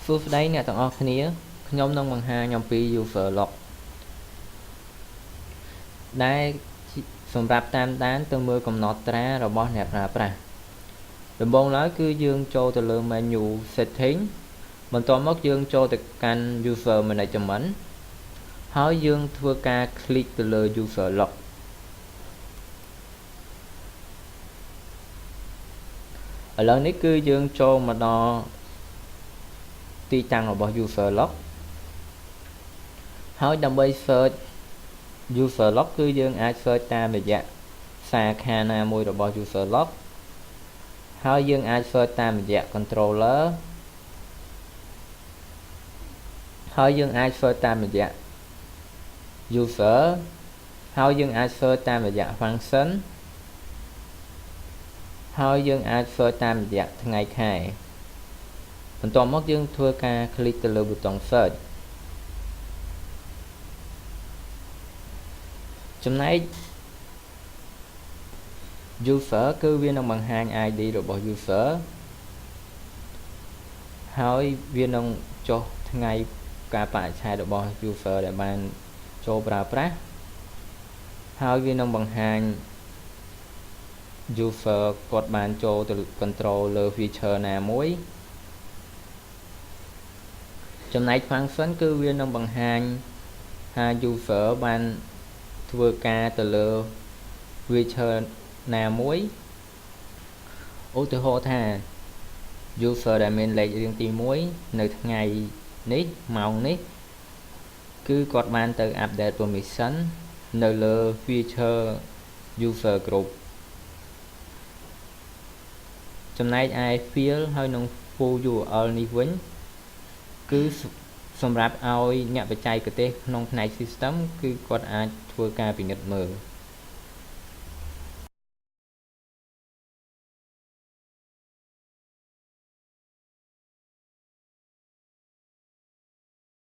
សួស្តីអ្នកទាំងអស់គ្នាខ្ញុំនឹងបង្ហាញអំពី user log ដែលសម្រាប់តាមដានទៅមើលកំណត់ត្រារបស់អ្នកប្រើប្រាស់ដំបូងឡើយគឺយើងចូលទៅលើ menu setting បន្ទាប់មកយើងចូលទៅកាន់ user management ហើយយើងធ្វើការ click ទៅលើ user log ឥឡូវនេះគឺយើងចូលមកដល់ទីតាំងរបស់ user log ហើយដើម្បី search user log គឺយើងអាច search តាមរយៈសាខាណាមួយរបស់ user log ហើយយើងអាច search តាមរយៈ controller ហើយយើងអាច search តាមរយៈ user ហើយយើងអាច search តាមរយៈ function ហើយយើងអាច search តាមរយៈថ្ងៃខែបន្ទាប់មកយើងធ្វើការ click ទៅលើប៊ូតុង search ចំណែក user គឺវានឹងបង្ហាញ ID របស់ user ហើយវានឹងចុះថ្ងៃកាលបរិច្ឆេទរបស់ user ដែលបានចូលប្រើប្រាស់ហើយវានឹងបង្ហាញ user គាត់បានចូលទៅ control លើ feature ណាមួយចំណែក function គឺវានឹងបង្ហាញថា user បានធ្វើការទៅលើ feature ណាមួយឧទាហរណ៍ថា user ដែលមានលេខរៀងទី1នៅថ្ងៃនេះម៉ោងនេះគឺគាត់បានទៅ update permission នៅលើ feature user group ចំណែកឯ field ហើយនឹង full URL នេះវិញគឺសម្រាប់ឲ្យអ្នកបច្ចេកទេសក្នុងផ្នែក system គឺគាត់អាចធ្វើការពិនិត្យមើល